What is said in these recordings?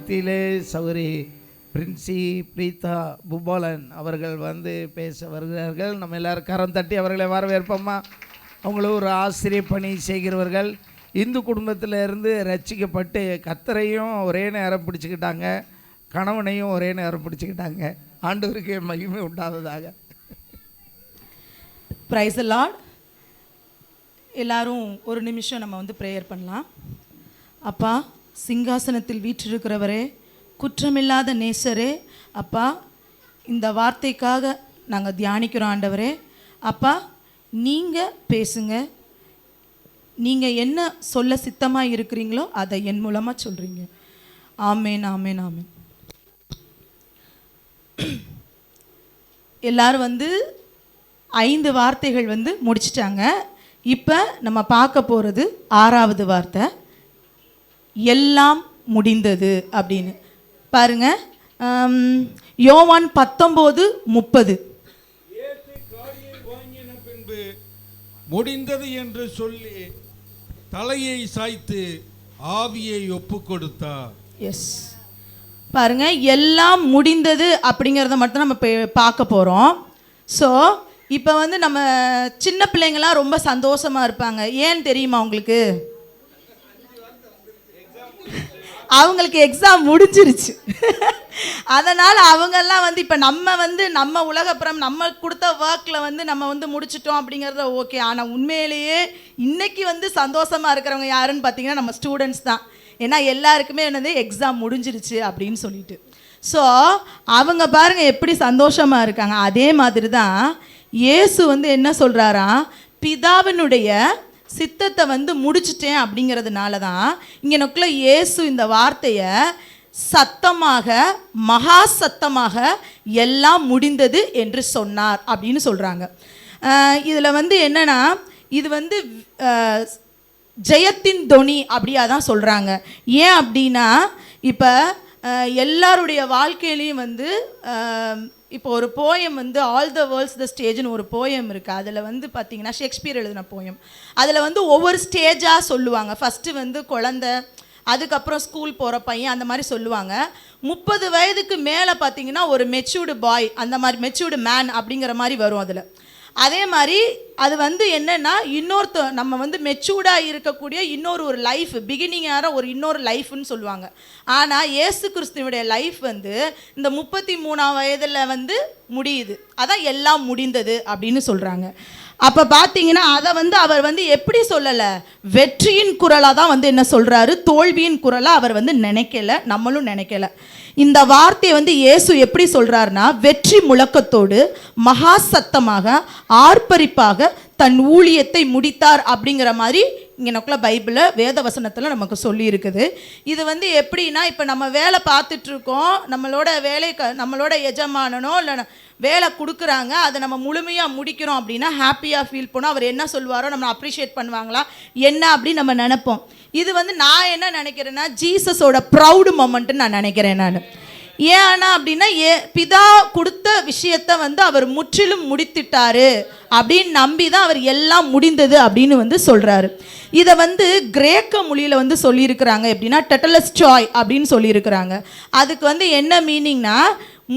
மத்தியிலே சௌரி பிரின்சி பிரீதா புபாலன் அவர்கள் வந்து பேச வருகிறார்கள். நம்ம எல்லாரும் கரம் தட்டி அவர்களை வரவேற்போம்மா. அவங்களும் ஒரு ஆசிரியர் பணி செய்கிறவர்கள். இந்து குடும்பத்தில் இருந்து ரட்சிக்கப்பட்டு கர்த்தரையும் ஒரே நேரம் பிடிச்சிக்கிட்டாங்க, கணவனையும் ஒரே நேரம் பிடிச்சிக்கிட்டாங்க. ஆண்டவருக்கு மகிமை உண்டாவதாக. Praise the Lord. எல்லாரும் ஒரு நிமிஷம் நம்ம வந்து ப்ரேயர் பண்ணலாம். அப்பா, சிங்காசனத்தில் வீற்றிருக்கிறவரே, குற்றமில்லாத நேசரே, அப்பா இந்த வார்த்தைக்காக நாங்கள் தியானிக்கிறோம் ஆண்டவரே. அப்பா நீங்கள் பேசுங்க, நீங்கள் என்ன சொல்ல சித்தமாக இருக்கிறீங்களோ அதை என் மூலமாக சொல்கிறீங்க. ஆமேன் ஆமேன் ஆமேன். எல்லாரும் வந்து 5 வார்த்தைகள் வந்து முடிச்சிட்டாங்க. இப்போ நம்ம பார்க்க போகிறது 6வது வார்த்தை, எல்லாம் முடிந்தது அப்படின்னு. பாருங்க, யோவான் 19:30. பின்பு முடிந்தது என்று சொல்லி தலையை சாய்த்து ஆவியை ஒப்பு கொடுத்தார். எஸ், பாருங்க, எல்லாம் முடிந்தது அப்படிங்கிறத மட்டும் நம்ம பார்க்க போகிறோம். ஸோ இப்போ வந்து நம்ம சின்ன பிள்ளைங்களாம் ரொம்ப சந்தோஷமாக இருப்பாங்க. ஏன் தெரியுமா உங்களுக்கு? அவங்களுக்கு எக்ஸாம் முடிஞ்சிருச்சு. அதனால் அவங்கெல்லாம் வந்து இப்போ நம்ம உலகப்புறம் நம்ம கொடுத்த ஒர்க்கில் வந்து நம்ம வந்து முடிச்சிட்டோம் அப்படிங்கிறத ஓகே. ஆனால் உண்மையிலேயே இன்றைக்கி வந்து சந்தோஷமாக இருக்கிறவங்க யாருன்னு பார்த்தீங்கன்னா நம்ம ஸ்டூடெண்ட்ஸ் தான். ஏன்னா எல்லாருக்குமே என்னது எக்ஸாம் முடிஞ்சிருச்சு அப்படின்னு சொல்லிட்டு. ஸோ அவங்க பாருங்கள் எப்படி சந்தோஷமாக இருக்காங்க. அதே மாதிரி தான் இயேசு வந்து என்ன சொல்கிறாரா, பிதாவினுடைய சித்தத்தை வந்து முடிச்சிட்டேன் அப்படிங்கிறதுனால தான் இங்கே நோக்கில் இயேசு இந்த வார்த்தையை சத்தமாக, மகா சத்தமாக எல்லாம் முடிந்தது என்று சொன்னார் அப்படின்னு சொல்கிறாங்க. இதில் வந்து என்னென்னா, இது வந்து ஜெயத்தின் தொனி அப்படியா தான் சொல்கிறாங்க. ஏன் அப்படின்னா, இப்போ எல்லாருடைய வாழ்க்கையிலையும் வந்து இப்போ ஒரு போயம் வந்து ஆல் த வேர்ல்ட்ஸ் த ஸ்டேஜ்னு ஒரு போயம் இருக்குது. அதில் வந்து பார்த்திங்கன்னா ஷேக்ஸ்பியர் எழுதின போயம். அதில் வந்து ஒவ்வொரு ஸ்டேஜாக சொல்லுவாங்க. ஃபஸ்ட்டு வந்து குழந்தை, அதுக்கப்புறம் ஸ்கூல் போகிற பையன், அந்த மாதிரி சொல்லுவாங்க. 30 வயதுக்கு மேலே பார்த்திங்கன்னா ஒரு மெச்சூர்டு பாய், அந்த மாதிரி மெச்சூர்டு மேன் அப்படிங்கிற மாதிரி வரும் அதில். அதே மாதிரி அது வந்து என்னென்னா, நம்ம வந்து மெச்சூர்டாக இருக்கக்கூடிய ஒரு லைஃப், பிகினிங்கான இன்னொரு லைஃப்னு சொல்லுவாங்க. ஆனால் இயேசு கிறிஸ்துவனுடைய லைஃப் வந்து இந்த 33ஆம் வயதில் வந்து முடியுது. அதான் எல்லாம் முடிந்தது அப்படின்னு சொல்கிறாங்க. அப்போ பார்த்தீங்கன்னா அதை வந்து அவர் வந்து எப்படி சொல்லலை, வெற்றியின் குரலாக தான் வந்து என்ன சொல்கிறாரு, தோல்வியின் குரலாக அவர் வந்து நினைக்கல, நம்மளும் நினைக்கல. இந்த வார்த்தையை வந்து இயேசு எப்படி சொல்கிறாருன்னா, வெற்றி முழக்கத்தோடு மகா சத்தமாக ஆர்ப்பரிப்பாக தன் ஊழியத்தை முடித்தார் அப்படிங்கிற மாதிரி இங்கே நோக்கில் பைபிளில் வேத வசனத்தில் நமக்கு சொல்லி இருக்குது. இது வந்து எப்படின்னா, இப்போ நம்ம வேலை பார்த்துட்ருக்கோம், நம்மளோட எஜமானனோ இல்லை வேலை கொடுக்குறாங்க, அதை நம்ம முழுமையாக முடிக்கிறோம் அப்படின்னா ஹாப்பியாக ஃபீல் பண்ணோம். அவர் என்ன சொல்வாரோ நம்ம அப்ரிஷியேட் பண்ணுவாங்களா என்ன அப்படின்னு நம்ம நினைப்போம். இது வந்து நான் என்ன நினைக்கிறேன்னா, ஜீசஸோட ப்ரௌடு மொமெண்ட்டுன்னு நான் நினைக்கிறேன் நான். ஏன்னா அப்படின்னா, பிதா கொடுத்த விஷயத்தை வந்து அவர் முற்றிலும் முடித்துட்டாரு அப்படின்னு நம்பி தான் அவர் எல்லாம் முடிந்தது அப்படின்னு வந்து சொல்கிறாரு. இதை வந்து கிரேக்க மொழியில் வந்து சொல்லியிருக்கிறாங்க எப்படின்னா, டெட்டலஸ்டாய் அப்படின்னு சொல்லியிருக்கிறாங்க. அதுக்கு வந்து என்ன மீனிங்னா,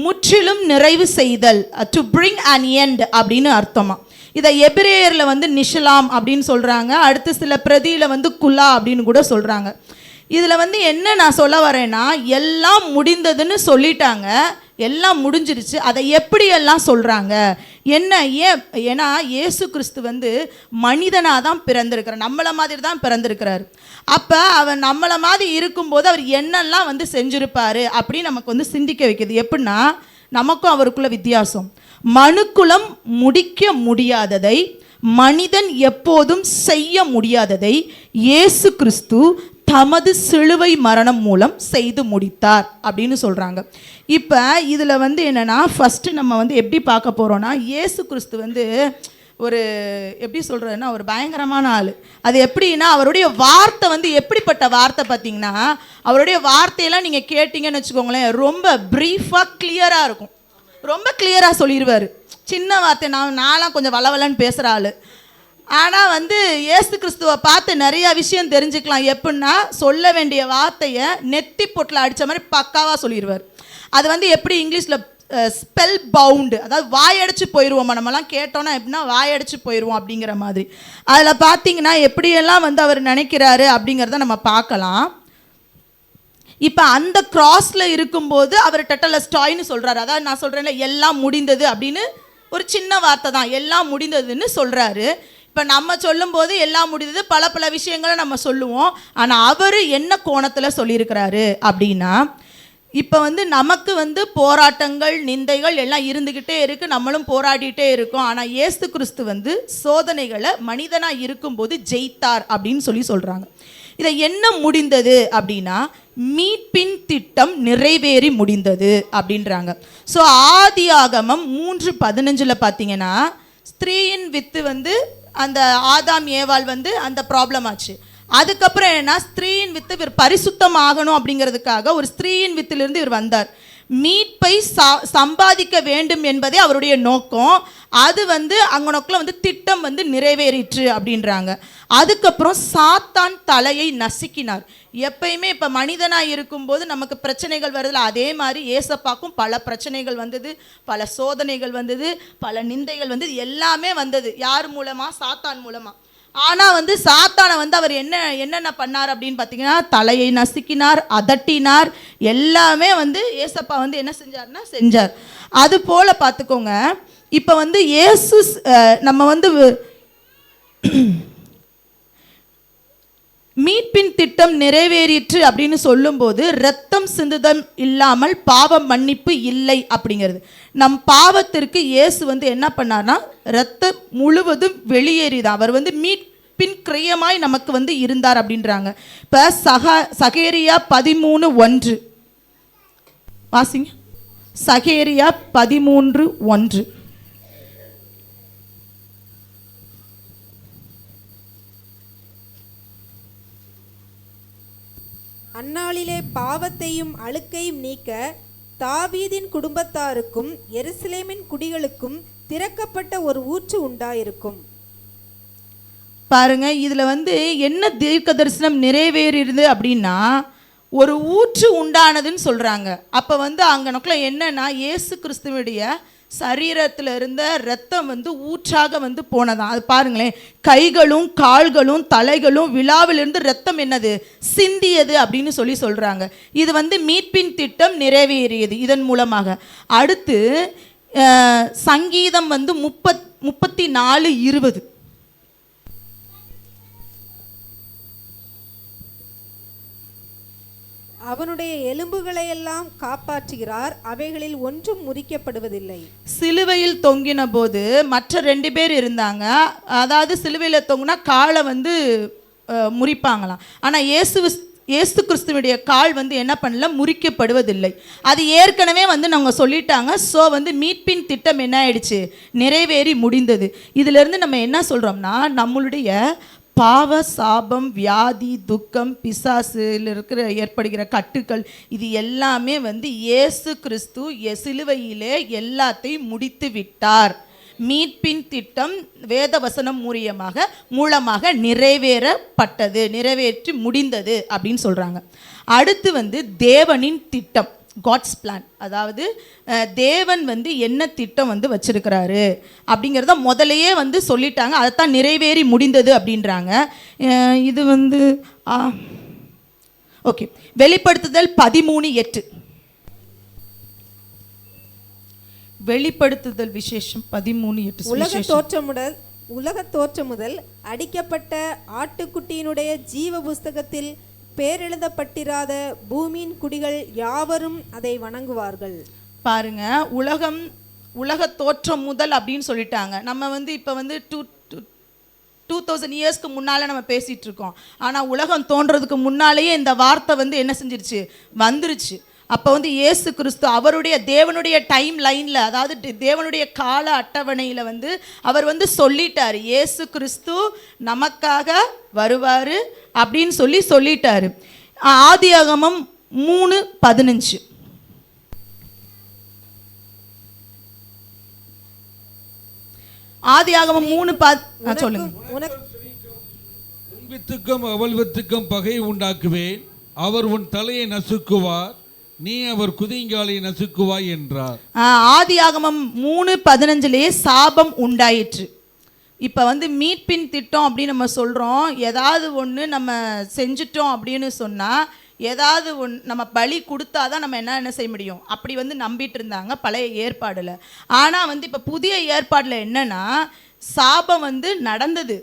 முற்றிலும் நிறைவு செய்தல், டு பிரிங் அன் எண்ட் அப்படின்னு அர்த்தமா. இதை எபிரேயரில் வந்து நிஷலாம் அப்படின்னு சொல்கிறாங்க. அடுத்து சில பிரதியில் வந்து குலா அப்படின்னு கூட சொல்கிறாங்க. இதில் வந்து என்ன நான் சொல்ல வரேன்னா, எல்லாம் முடிந்ததுன்னு சொல்லிட்டாங்க, எல்லாம் முடிஞ்சிருச்சு. அதை எப்படியெல்லாம் சொல்கிறாங்க என்ன? ஏன்னா இயேசு கிறிஸ்து வந்து மனிதனாக தான் பிறந்திருக்கிறார், நம்மளை மாதிரி தான் பிறந்திருக்கிறார். அப்போ அவர் நம்மளை மாதிரி இருக்கும்போது அவர் என்னெல்லாம் வந்து செஞ்சுருப்பார் அப்படின்னு நமக்கு வந்து சிந்திக்க வைக்கிது. எப்படின்னா, நமக்கும் அவருக்குள்ள வித்தியாசம். மனுக்குலம் முடிக்க முடியாததை, மனிதன் எப்போதும் செய்ய முடியாததை இயேசு கிறிஸ்து தமது சிலுவை மரணம் மூலம் செய்து முடித்தார் அப்படின்னு சொல்கிறாங்க. இப்போ இதில் வந்து என்னென்னா, ஃபஸ்ட்டு நம்ம வந்து எப்படி பார்க்க போகிறோன்னா, இயேசு கிறிஸ்து வந்து எப்படி சொல்கிறதுன்னா, ஒரு பயங்கரமான ஆள். அது எப்படின்னா, அவருடைய வார்த்தை வந்து எப்படிப்பட்ட வார்த்தை பார்த்தீங்கன்னா, அவருடைய வார்த்தையெல்லாம் நீங்கள் கேட்டிங்கன்னு வச்சுக்கோங்களேன், ரொம்ப ப்ரீஃபாக கிளியராக இருக்கும். ரொம்ப கிளியராக சொல்லிடுவார். சின்ன வார்த்தை, நான்லாம் கொஞ்சம் வளவலன்னு பேசுகிற ஆள். ஆனால் வந்து இயேசு கிறிஸ்துவை பார்த்து நிறைய விஷயம் தெரிஞ்சுக்கலாம். எப்படின்னா, சொல்ல வேண்டிய வார்த்தையை நெத்தி பொட்டில் அடித்த மாதிரி பக்காவாக சொல்லிடுவார். அது வந்து எப்படி இங்கிலீஷில் ஸ்பெல் பவுண்டு, அதாவது வாயடைச்சு போயிடுவோம். நம்மலாம் கேட்டோன்னா எப்படின்னா வாயடைச்சு போயிடுவோம் அப்படிங்கிற மாதிரி. அதில் பார்த்தீங்கன்னா எப்படியெல்லாம் வந்து அவர் நினைக்கிறாரு அப்படிங்கிறத நம்ம பார்க்கலாம். இப்போ அந்த கிராஸில் இருக்கும்போது அவர் டெட்டலஸ்டாய்னு சொல்கிறாரு. அதாவது நான் சொல்கிறேன்ல, எல்லாம் முடிந்தது அப்படின்னு ஒரு சின்ன வார்த்தை தான், எல்லாம் முடிந்ததுன்னு சொல்கிறாரு. இப்போ நம்ம சொல்லும்போது எல்லாம் முடிந்தது பல பல விஷயங்களை நம்ம சொல்லுவோம். ஆனால் அவர் என்ன கோணத்தில் சொல்லியிருக்கிறாரு அப்படின்னா, இப்போ வந்து நமக்கு வந்து போராட்டங்கள் நிந்தைகள் எல்லாம் இருந்துக்கிட்டே இருக்குது, நம்மளும் போராடிட்டே இருக்கோம். ஆனால் இயேசு கிறிஸ்து வந்து சோதனைகளை மனிதனாக இருக்கும்போது ஜெயித்தார் அப்படின்னு சொல்கிறாங்க. இதை என்ன முடிந்தது அப்படின்னா, மீட்பின் திட்டம் நிறைவேறி முடிந்தது அப்படின்றாங்க. ஸோ ஆதியாகமம் 3:15 பார்த்தீங்கன்னா, ஸ்திரீயின் வித்து வந்து அந்த ஆதாம் ஏவாள் வந்து அந்த ப்ராப்ளம் ஆச்சு. அதுக்கப்புறம் என்ன, ஸ்திரீயின் வித்து இவர் பரிசுத்தம் ஆகணும் அப்படிங்கிறதுக்காக ஒரு ஸ்திரீயின் வித்திலிருந்து இவர் வந்தார். மீட்பை சம்பாதிக்க வேண்டும் என்பதே அவருடைய நோக்கம். அது வந்து அங்கனக்குள்ள வந்து திட்டம் வந்து நிறைவேறிற்று அப்படின்றாங்க. அதுக்கப்புறம் சாத்தான் தலையை நசுக்கினார். எப்பயுமே இப்போ மனிதனாக இருக்கும்போது நமக்கு பிரச்சனைகள் வருதுல, அதே மாதிரி ஏசப்பாக்கும் பல பிரச்சனைகள் வந்தது, பல சோதனைகள் வந்தது, பல நிந்தைகள் வந்தது, எல்லாமே வந்தது. யார் மூலமாக? சாத்தான் மூலமாக. ஆனால் வந்து சாத்தானை வந்து அவர் என்னென்ன பண்ணார் அப்படின்னு பார்த்தீங்கன்னா, தலையை நசுக்கினார், அதட்டினார், எல்லாமே வந்து ஏசப்பா வந்து என்ன செஞ்சார்னா செஞ்சார். அது போல் பார்த்துக்கோங்க. இப்போ வந்து இயேசு நம்ம வந்து மீட்பின் திட்டம் நிறைவேறிற்று அப்படின்னு சொல்லும்போது, இரத்தம் சிந்துதல் இல்லாமல் பாவ மன்னிப்பு இல்லை அப்படிங்கிறது. நம் பாவத்திற்கு இயேசு வந்து என்ன பண்ணார்னா, இரத்தம் முழுவதும் வெளியேறிதான் அவர் வந்து மீட்பின் கிரியமாய் நமக்கு வந்து இருந்தார் அப்படின்றாங்க. இப்போ சகேரியா 13:1 வாசிங்க. சகேரியா 13:1. அந்நாளிலே பாவத்தையும் அழுக்கையும் நீக்க தாவீதின் குடும்பத்தாருக்கும் எருசலேமின் குடிகளுக்கும் திறக்கப்பட்ட ஒரு ஊற்று உண்டாயிருக்கும். பாருங்க, இதுல வந்து என்ன தீர்க்க தரிசனம் நிறைவேறிடுது அப்படின்னா, ஒரு ஊற்று உண்டானதுன்னு சொல்றாங்க. அப்ப வந்து அங்க நோக்கில என்னன்னா, இயேசு கிறிஸ்துவுடைய சரீரத்தில் இருந்த இரத்தம் வந்து ஊற்றாக வந்து போனதான். அது பாருங்களேன், கைகளும் கால்களும் தலைகளும் விழாவிலிருந்து இரத்தம் என்னது சிந்தியது அப்படின்னு சொல்றாங்க. இது வந்து மீட்பின் திட்டம் நிறைவேறியது இதன் மூலமாக. அடுத்து சங்கீதம் வந்து 34:20. அவனுடைய எலும்புகளையெல்லாம் காப்பாற்றுகிறார், அவைகளில் ஒன்றும் முறிக்கப்படுவதில்லை. சிலுவையில் தொங்கின போது மற்ற 2 பேர் இருந்தாங்க. அதாவது சிலுவையில் தொங்கினா காலை வந்து முறிப்பாங்களாம். ஆனால் இயேசு கிறிஸ்துவனுடைய கால் வந்து என்ன பண்ணல, முறிக்கப்படுவதில்லை. அது ஏற்கனவே வந்து நாங்கள் சொல்லிட்டாங்க. ஸோ வந்து மீட்பின் திட்டம் என்ன ஆயிடுச்சு, நிறைவேறி முடிந்தது. இதிலிருந்து நம்ம என்ன சொல்கிறோம்னா, நம்மளுடைய பாவ சாபம் வியாதி துக்கம் பிசாசில் ஏற்படுகிற கட்டுக்கள் இது எல்லாமே வந்து இயேசு கிறிஸ்து சிலுவையிலே எல்லாத்தையும் முடித்து விட்டார். மீட்பின் திட்டம் வேத வசனம் மூலமாக நிறைவேறப்பட்டது, நிறைவேற்றி முடிந்தது அப்படின்னு சொல்கிறாங்க. அடுத்து வந்து தேவனின் திட்டம், காட்ஸ் பிளான். அதாவது தேவன் வந்து என்ன திட்டம் வந்து வச்சிருக்கிறாரு அப்படிங்கிறத முதலையே வந்து சொல்லிட்டாங்க. அதைத்தான் நிறைவேறி முடிந்தது அப்படின்றாங்க. இது வந்து ஓகே, வெளிப்படுத்துதல் 13:8. வெளிப்படுத்துதல் விசேஷம் 13:8. உலக தோற்றம் முதல் அடிக்கப்பட்ட ஆட்டுக்குட்டியினுடைய ஜீவ புஸ்தகத்தில் பேரெழுதப்பட்டிராத பூமியின் குடிகள் யாவரும் அதை வணங்குவார்கள். பாருங்க, உலக தோற்றம் முதல் அப்படின்னு சொல்லிட்டாங்க. நம்ம வந்து இப்போ வந்து 2000 இயர்ஸ்க்கு முன்னால் நம்ம பேசிகிட்டு இருக்கோம். ஆனால் உலகம் தோன்றதுக்கு முன்னாலேயே இந்த வார்த்தை வந்து என்ன செஞ்சிருச்சு, வந்துருச்சு. அப்போ வந்து இயேசு கிறிஸ்து அவருடைய தேவனுடைய டைம் லைனில், அதாவது தேவனுடைய கால அட்டவணையில் வந்து அவர் வந்து சொல்லிட்டார், இயேசு கிறிஸ்து நமக்காக வருவார் அப்படின்னு சொல்லிட்டாரு. ஆதியாகமம் 3:15. ஆதியாகமம் 3 சொல்லுங்க. உனக்கு உன் வித்துக்கும் அவள் வித்துக்கும் பகை உண்டாக்குவேன், அவர் உன் தலையை நசுக்குவார், நீ அவர் குதிங்காலை நசுக்குவாய் என்றார். ஆதியாகமம் 3:15 சாபம் உண்டாயிற்று. இப்போ வந்து மீட்பின் திட்டம் அப்படின்னு நம்ம சொல்கிறோம். ஏதாவது ஒன்று நம்ம செஞ்சிட்டோம் அப்படின்னு சொன்னால், ஏதாவது நம்ம பலி கொடுத்தாதான் நம்ம என்ன செய்ய முடியும், அப்படி வந்து நம்பிட்டு இருந்தாங்க பழைய ஏற்பாடில். ஆனால் வந்து இப்போ புதிய ஏற்பாடில் என்னன்னா, சாபம் வந்து நடந்தது.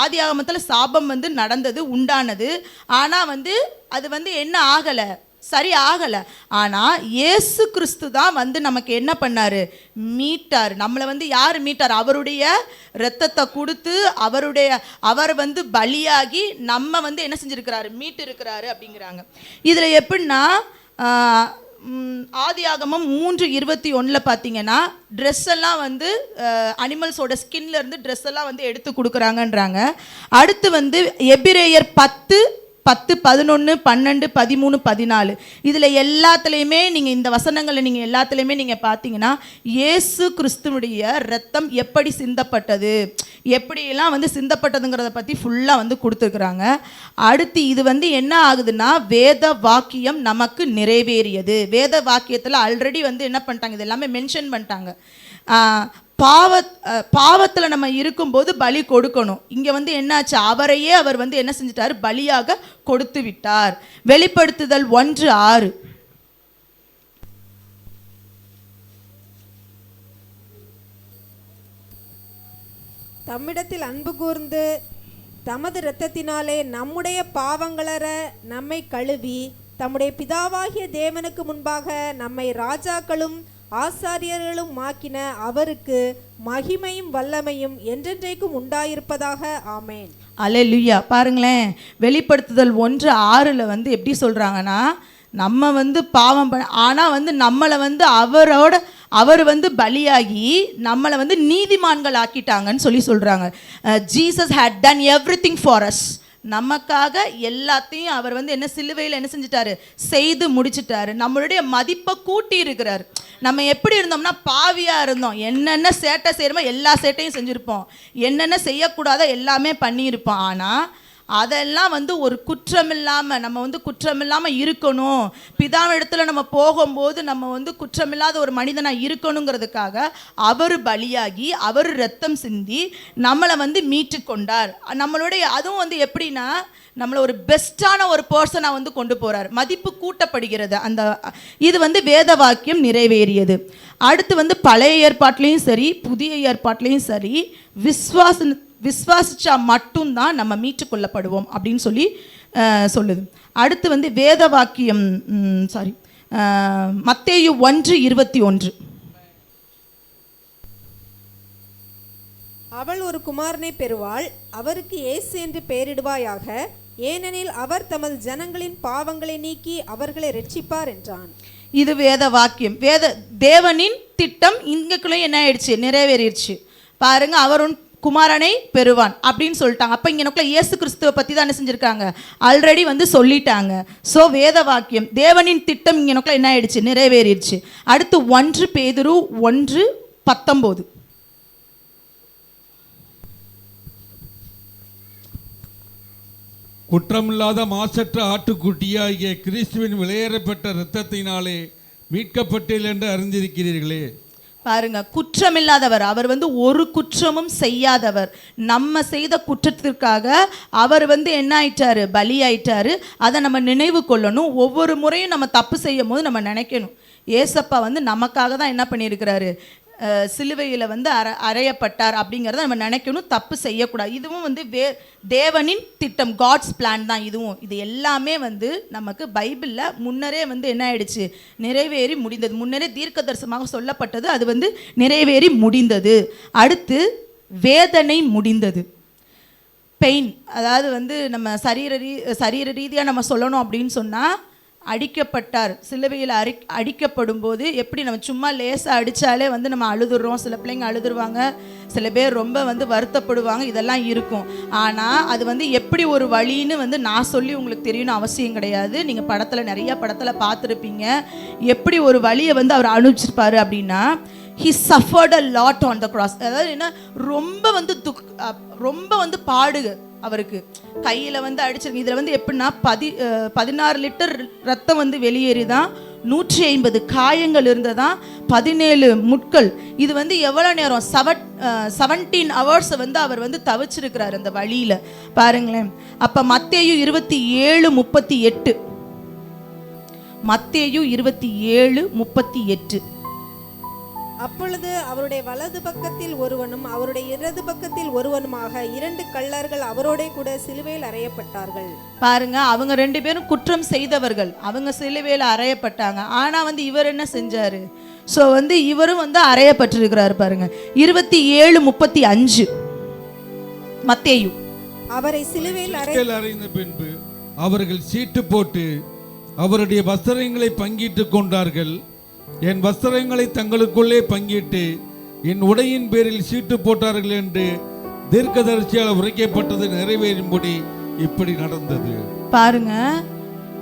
ஆதியாகமத்தில் சாபம் வந்து நடந்தது, உண்டானது. ஆனால் வந்து அது வந்து என்ன ஆகலை, சரி ஆகலை. ஆனால் இயேசு கிறிஸ்து தான் வந்து நமக்கு என்ன பண்ணார், மீட்டார். நம்மளை வந்து யார் மீட்டார், அவருடைய இரத்தத்தை கொடுத்து அவர் வந்து பலியாகி நம்ம வந்து என்ன செஞ்சுருக்கிறாரு, மீட்டு இருக்கிறாரு அப்படிங்கிறாங்க. இதில் எப்படின்னா ஆதியாகமம் 3:21 பார்த்தீங்கன்னா ட்ரெஸ் எல்லாம் வந்து அனிமல்ஸோட ஸ்கின்ல இருந்து ட்ரெஸ் எல்லாம் வந்து எடுத்து கொடுக்குறாங்கன்றாங்க. அடுத்து வந்து எபிரேயர் 10, 11, 12, 13, 14 இதில் எல்லாத்துலேயுமே நீங்கள் இந்த வசனங்களில் நீங்கள் எல்லாத்துலேயுமே நீங்கள் பார்த்தீங்கன்னா இயேசு கிறிஸ்துவுடைய இரத்தம் எப்படி சிந்தப்பட்டது, எப்படியெல்லாம் வந்து சிந்தப்பட்டதுங்கிறத பற்றி ஃபுல்லாக வந்து கொடுத்துருக்குறாங்க. அடுத்து இது வந்து என்ன ஆகுதுன்னா, வேத வாக்கியம் நமக்கு நிறைவேறியது. வேத வாக்கியத்தில் ஆல்ரெடி வந்து என்ன பண்ணிட்டாங்க, இது எல்லாமே மென்ஷன் பண்ணிட்டாங்க. பாவத்தில் நம்ம இருக்கும்போது பலி கொடுக்கணும். இங்கே வந்து என்னாச்சு, அவரையே அவர் வந்து என்ன செஞ்சிட்டார், பலியாக கொடுத்து விட்டார். வெளிப்படுத்துதல் 1:6 தம்மிடத்தில் அன்பு கூர்ந்து தமது இரத்தத்தினாலே நம்முடைய பாவங்களற நம்மை கழுவி தம்முடைய பிதாவாகிய தேவனுக்கு முன்பாக நம்மை ராஜாக்களும் ஆசாரியர்களும் ஆக்கின அவருக்கு மகிமையும் வல்லமையும் என்றென்றைக்கும் உண்டாயிருப்பதாக. ஆமேன். அல்லேலூயா. பாருங்களேன், வெளிப்படுத்துதல் 1:6 வந்து எப்படி சொல்கிறாங்கன்னா, நம்ம வந்து பாவம் ஆனால் வந்து நம்மளை வந்து அவர் வந்து பலியாகி நம்மளை வந்து நீதிமான்கள் ஆக்கிட்டாங்கன்னு சொல்கிறாங்க. Jesus had done everything for us. நமக்காக எல்லாத்தையும் அவர் வந்து என்ன சிலுவையில் என்ன செஞ்சிட்டாரு, செய்து முடிச்சிட்டாரு. நம்மளுடைய மதிப்பை கூட்டி இருக்கிறார். நம்ம எப்படி இருந்தோம்னா பாவியாக இருந்தோம், என்னென்ன சேட்டை செய்கிறோமோ எல்லா சேட்டையும் செஞ்சுருப்போம், என்னென்ன செய்யக்கூடாதோ எல்லாமே பண்ணியிருப்போம். ஆனால் அதெல்லாம் வந்து ஒரு குற்றமில்லாமல் நம்ம வந்து குற்றமில்லாமல் இருக்கணும், பிதாவிடத்துல நம்ம போகும்போது நம்ம வந்து குற்றமில்லாத ஒரு மனிதனாக இருக்கணுங்கிறதுக்காக அவர் பலியாகி அவர் இரத்தம் சிந்தி நம்மளை வந்து மீட்டு கொண்டார். நம்மளுடைய அதுவும் வந்து எப்படின்னா, நம்மளை ஒரு பெஸ்ட்டான ஒரு பர்சனாக வந்து கொண்டு போகிறார், மதிப்பு கூட்டப்படுகிறது. அந்த இது வந்து வேத வாக்கியம் நிறைவேறியது. அடுத்து வந்து பழைய ஏற்பாட்டிலையும் சரி புதிய ஏற்பாட்டிலையும் சரி விசுவாசிச்சா மட்டும்தான் நம்ம மீட்டு கொள்ளப்படுவோம் அப்படின்னு சொல்லுது. அடுத்து வந்து வேத வாக்கியம் மத்தேயு 1:21 அவள் ஒரு குமாரனை பெறுவாள், அவருக்கு இயேசு என்று பெயரிடுவாயாக, ஏனெனில் அவர் தமது ஜனங்களின் பாவங்களை நீக்கி அவர்களை ரட்சிப்பார் என்றான். இது வேத வாக்கியம். தேவனின் திட்டம் இங்கக்குள்ளே என்ன ஆயிடுச்சு, நிறைவேறிடுச்சு. பாருங்க, அவர் குமாரனை பெறுவான் அப்படின்னு சொல்லிட்டாங்க. அப்போ இங்கே எனக்குள்ள இயேசு கிறிஸ்துவை பற்றி தான் என்ன செஞ்சுருக்காங்க, ஆல்ரெடி வந்து சொல்லிட்டாங்க. ஸோ வேத வாக்கியம் தேவனின் திட்டம் இங்கே எனக்குள்ள என்ன ஆயிடுச்சு, நிறைவேறிடுச்சு. அடுத்து 1 பேதுரு 1:19 குற்றமில்லாத மாசற்ற ஆட்டுக்குட்டியாகிய கிறிஸ்துவின் விலையேறப்பட்ட இரத்தத்தினாலே மீட்கப்பட்டீர்கள் என்று அறிந்திருக்கிறீர்களே. பாருங்க, குற்றமில்லாதவர், அவர் வந்து ஒரு குற்றமும் செய்யாதவர். நம்ம செய்த குற்றத்திற்காக அவர் வந்து என்ன ஆயிட்டாரு, பலி ஆயிட்டாரு. அதை நம்ம நினைவு கொள்ளணும். ஒவ்வொரு முறையும் நம்ம தப்பு செய்யும் போது நம்ம நினைக்கணும், ஏசப்பா வந்து நமக்காக தான் என்ன பண்ணியிருக்கிறாரு, சிலுவையில் வந்து அறையப்பட்டார் அப்படிங்கிறத நம்ம நினைக்கணும். தப்பு செய்யக்கூடாது. இதுவும் வந்து தேவனின் திட்டம், காட்ஸ் பிளான் தான் இதுவும். இது எல்லாமே வந்து நமக்கு பைபிளில் முன்னரே வந்து என்ன ஆயிடுச்சு, நிறைவேறி முடிந்தது. முன்னரே தீர்க்க தரிசனமாக சொல்லப்பட்டது, அது வந்து நிறைவேறி முடிந்தது. அடுத்து வேதனை முடிந்தது. பெயின், அதாவது வந்து நம்ம சரீர ரீதியாக நம்ம சொல்லணும் அப்படின்னு சொன்னால், அடிக்கப்பட்டார். சிலுவையில் அடிக்கப்படும் போது எப்படி நம்ம சும்மா லேசாக அடித்தாலே வந்து நம்ம அழுதுறோம். சில பிள்ளைங்க அழுதுருவாங்க, சில பேர் ரொம்ப வந்து வருத்தப்படுவாங்க, இதெல்லாம் இருக்கும். ஆனால் அது வந்து எப்படி ஒரு வழின்னு வந்து நான் சொல்லி உங்களுக்கு தெரியணும் அவசியம் கிடையாது. நீங்கள் நிறைய படத்தில் பார்த்துருப்பீங்க எப்படி ஒரு வழியை வந்து அவர் அனுப்பிச்சிருப்பாரு அப்படின்னா, he suffered a lot on the cross. அதாவது என்ன, ரொம்ப வந்து பாடு அவருக்கு. கையில் வந்து அடிச்சிருக்கு. இதில் வந்து எப்படின்னா 16 லிட்டர் ரத்தம் வந்து வெளியேறிதான், 150 காயங்கள் இருந்ததான், 17 முட்கள். இது வந்து எவ்வளோ நேரம், 17 hours வந்து அவர் வந்து தவிச்சிருக்கிறார் அந்த வழியில், பாருங்களேன். அப்போ மத்தேயு 27:38, மத்தேயு 27:38. அப்பொழுது அவருடைய வலது பக்கத்தில் ஒருவனும் அவருடைய இடது பக்கத்தில் ஒருவனுமாக 2 கள்ளர்கள் அவரோட கூட சிலுவையில் அறையப்பட்டார்கள். பாருங்க, அவங்க 2 பேரும் குற்றம் செய்தவர்கள், அவங்க சிலுவையில் அறையப்பட்டாங்க. ஆனா வந்து இவர் என்ன செஞ்சாரு? ஸோ வந்து இவரும் வந்து அறையப்பட்டிருக்கிறாரு. பாருங்க 27:35 மத்தேயு. அவரை சிலுவையில் அறைந்த பின்பு அவர்கள் சீட்டு போட்டு அவருடைய வஸ்திரங்களை பங்கிட்டு கொண்டார்கள். என் வஸ்திரங்களை தங்களுக்குள்ளே பங்கிட்டு என் உடையின் பேரில் சீட்டு போட்டார்கள் என்று தீர்க்கதரிசியால் உரைக்கப்பட்டது நிறைவேறும்படி இப்படி நடந்தது. பாருங்க,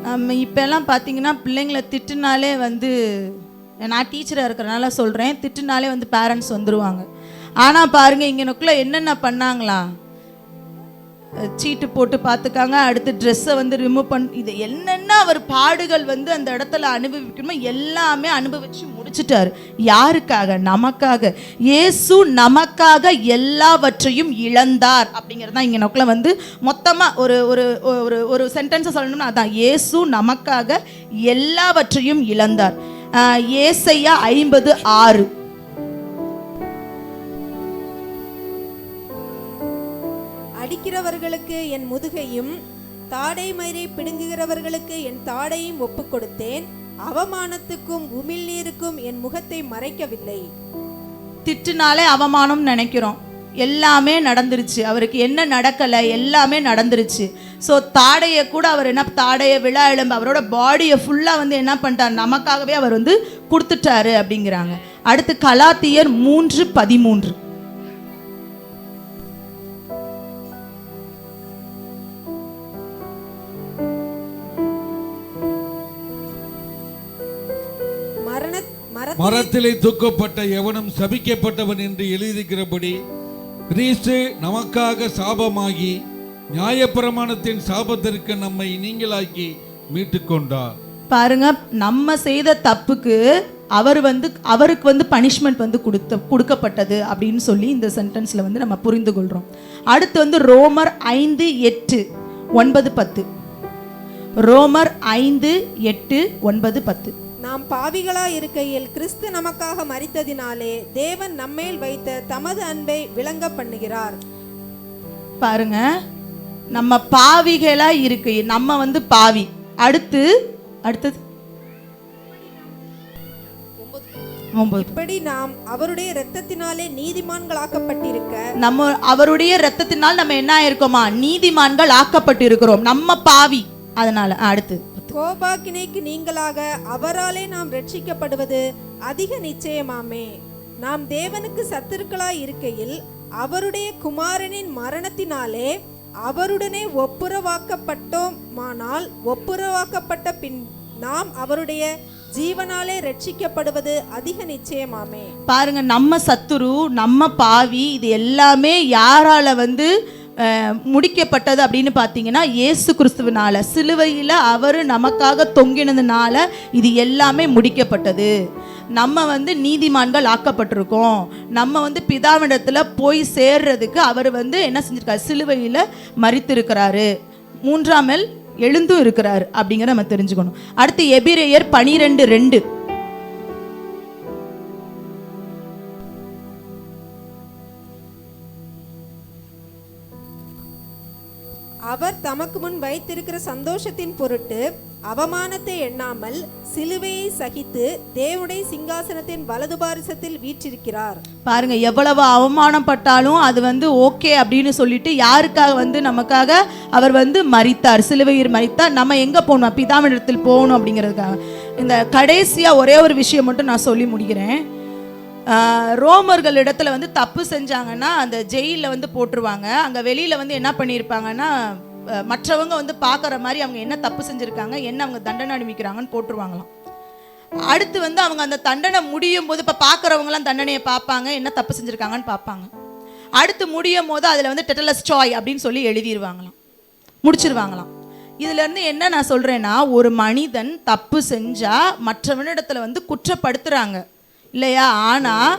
நம்ம இப்பெல்லாம் பார்த்தீங்கன்னா பிள்ளைங்களை திட்டுனாலே வந்து, நான் டீச்சராக இருக்கிறனால சொல்கிறேன், திட்டுனாலே வந்து பேரண்ட்ஸ் வந்துடுவாங்க. ஆனால் பாருங்க, இங்கனுக்குள்ளே என்னென்ன பண்ணாங்களா, சீட்டு போட்டு பார்த்துக்காங்க, அடுத்து ட்ரெஸ்ஸை வந்து ரிமூவ் இது என்னென்ன அவர் பாடுகள் வந்து அந்த இடத்துல அனுபவிக்கணுமோ எல்லாமே அனுபவிச்சு முடிச்சிட்டாரு. யாருக்காக? நமக்காக. இயேசு நமக்காக எல்லாவற்றையும் இழந்தார் அப்படிங்கிறது தான் இங்கே நோக்கில் வந்து மொத்தமாக ஒரு ஒரு ஒரு ஒரு சென்டென்ஸை சொல்லணும்னா அதான், இயேசு நமக்காக எல்லாவற்றையும் இழந்தார். ஏசாயா 50:6. அடிக்கிறவர்களுக்கு என் முதுகையும் தாடை மயிரை பிடுங்குகிறவர்களுக்கு என் தாடையும் ஒப்பு கொடுத்தேன். அவமானத்துக்கும் உமிழ்நீருக்கும் என் முகத்தை மறைக்கவில்லை. திட்டுனாலே அவமானம் நினைக்கிறோம், எல்லாமே நடந்துருச்சு. அவருக்கு என்ன நடக்கலை, எல்லாமே நடந்துருச்சு. ஸோ தாடையை கூட அவர் என்ன, தாடையை விழா எலும்பு அவரோட பாடியை ஃபுல்லாக வந்து என்ன பண்ணிட்டார், நமக்காகவே அவர் வந்து கொடுத்துட்டாரு அப்படிங்கிறாங்க. அடுத்து கலாத்தியர் 3:13. மரத்திலே தூக்கப்பட்ட எவனும் சபிக்கப்பட்டவன் என்று எழுதியிருக்கிறபடி கிறிஸ்து நமக்காக சாபமாகி நியாயப்பிரமாணத்தின் சாபத்திற்கு நம்மை நீங்களாக்கி மீட்டு கொண்டார். பாருங்க, நம்ம செய்த தப்புக்கு அவருக்கு வந்து பனிஷ்மெண்ட் வந்து கொடுக்கப்பட்டது அப்படின்னு சொல்லி இந்த சென்டென்ஸ்ல வந்து நம்ம புரிந்து கொள்றோம். அடுத்து வந்து ரோமர் 5:8, 9, 10. ரோமர் 5:8, 9, 10. நாம் பாவிகளாய் இருக்கையில் கிறிஸ்து நமக்காக மரித்ததினாலே தேவன் நம்மேல் வைத்த தமது அன்பை விளங்க பண்ணுகிறார். பாருங்க, நம்ம பாவிகளா இருக்கையில், நம்ம வந்து பாவி. அடுத்தது இப்படி நாம் அவருடைய இரத்தத்தினாலே நீதிமான்கள் ஆக்கப்பட்டிருக்க, நம்ம அவருடைய இரத்தத்தினால் நம்ம என்ன ஆயிருக்கோமா, நீதிமான்கள் ஆக்கப்பட்டிருக்கிறோம். நம்ம பாவி, அதனால. அடுத்து கோபாக்கினைக்கு நீங்களாக அவராலே நாம் ரட்சிக்கப்படுவது அதிக நிச்சயமாமே. நாம் தேவனுக்கு சத்துருக்களாய் இருக்கையில் அவருடைய குமாரனின் மரணத்தினாலே அவருடனே ஒப்புரவாக்கப்பட்டோமானால், ஒப்புரவாக்கப்பட்ட பின் நாம் அவருடைய ஜீவனாலே ரட்சிக்கப்படுவது அதிக நிச்சயமாமே. பாருங்க, நம்ம சத்துரு, நம்ம பாவி, இது எல்லாமே யாரால வந்து முடிக்கப்பட்டது அப்படின்னு பார்த்தீங்கன்னா இயேசு கிறிஸ்துவினால. சிலுவையில் அவர் நமக்காக தொங்கினதுனால இது எல்லாமே முடிக்கப்பட்டது. நம்ம வந்து நீதிமான்கள் ஆக்கப்பட்டிருக்கோம். நம்ம வந்து பிதாவிடத்தில் போய் சேர்றதுக்கு அவர் வந்து என்ன செஞ்சிருக்காரு, சிலுவையில் மரித்திருக்கிறாரு, 3ஆம் நாள் எழுந்தும் இருக்கிறாரு அப்படிங்கிற நம்ம தெரிஞ்சுக்கணும். அடுத்து எபிரேயர் 12:2. அவர் தமக்கு முன் வைத்திருக்கிற சந்தோஷத்தின் பொருட்டு அவமானத்தை எண்ணாமல் சிலுவையை சகித்து தேவனுடைய சிங்காசனத்தின் வலது பாரிசத்தில் வீற்றிருக்கிறார். பாருங்க, எவ்வளவு அவமானப்பட்டாலும் அது வந்து ஓகே அப்படின்னு சொல்லிட்டு யாருக்காக வந்து நமக்காக அவர் வந்து மரித்தார், சிலுவையில் மரித்தார். நம்ம எங்க போகணும், பிதாவினிடத்தில் போகணும் அப்படிங்கிறதுக்காக. இந்த கடைசியா ஒரே ஒரு விஷயம் மட்டும் நான் சொல்லி முடிக்கிறேன். ரோமர்கள் இடத்துல வந்து தப்பு செஞ்சாங்கன்னா அந்த ஜெயிலில் வந்து போட்டுருவாங்க. அங்கே வெளியில் வந்து என்ன பண்ணியிருப்பாங்கன்னா, மற்றவங்க வந்து பார்க்குற மாதிரி அவங்க என்ன தப்பு செஞ்சுருக்காங்க, என்ன அவங்க தண்டனை அனுபவிக்கிறாங்கன்னு போட்டுருவாங்களாம். அடுத்து வந்து அவங்க அந்த தண்டனை முடியும் போது, இப்போ பார்க்குறவங்களாம் தண்டனையை பார்ப்பாங்க, என்ன தப்பு செஞ்சுருக்காங்கன்னு பார்ப்பாங்க. அடுத்து முடியும் போது அதில் வந்து டெட்டலஸ் சாய் அப்படின்னு சொல்லி எழுதிடுவாங்களாம், முடிச்சிருவாங்களாம். இதுலேருந்து என்ன நான் சொல்கிறேன்னா, ஒரு மனிதன் தப்பு செஞ்சால் மற்றவனிடத்தில் வந்து குற்றப்படுத்துகிறாங்க இல்லையா? ஆனால்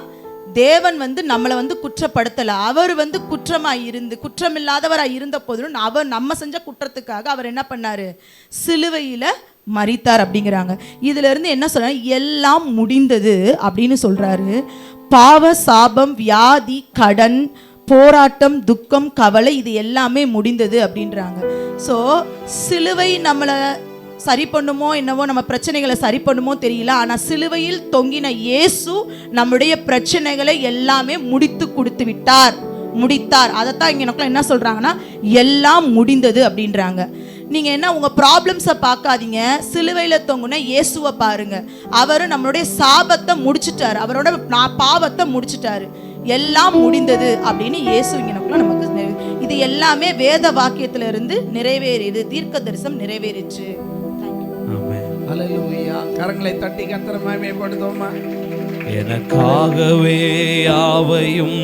தேவன் வந்து நம்மளை வந்து குற்றப்படுத்தலை. அவர் வந்து குற்றமாக இருந்து, குற்றமில்லாதவராக இருந்த போதிலும் அவர் நம்ம செஞ்ச குற்றத்துக்காக அவர் என்ன பண்ணார்? சிலுவையில் மரித்தார் அப்படிங்கிறாங்க. இதிலிருந்து என்ன சொல்றாரு? எல்லாம் முடிந்தது அப்படின்னு சொல்றாரு. பாவ, சாபம், வியாதி, கடன், போராட்டம், துக்கம், கவலை இது எல்லாமே முடிந்தது அப்படின்றாங்க. ஸோ சிலுவை நம்மளை சரி பண்ணுமோ என்னவோ, நம்ம பிரச்சனைகளை சரி பண்ணுமோ தெரியல, ஆனால் சிலுவையில் தொங்கின இயேசு நம்முடைய பிரச்சனைகளை எல்லாமே முடித்து கொடுத்து விட்டார், முடித்தார். அதைத்தான் இங்கே நமக்கு என்ன சொல்கிறாங்கன்னா, எல்லாம் முடிந்தது அப்படின்றாங்க. நீங்கள் என்ன உங்கள் ப்ராப்ளம்ஸை பார்க்காதீங்க, சிலுவையில் தொங்குன இயேசுவை பாருங்க. அவர் நம்மளுடைய சாபத்தை முடிச்சிட்டாரு, அவரோட பாவத்தை முடிச்சிட்டாரு. எல்லாம் முடிந்தது அப்படின்னு இயேசு இங்கே நமக்கு இது எல்லாமே வேத வாக்கியத்திலிருந்து நிறைவேறியது, தீர்க்க தரிசனம் நிறைவேறிச்சு. அல்லேலூயா. கரங்களை தட்டி கர்த்தரை மகிமைப்படுத்துவோமா? எனக்காகவே யாவையும்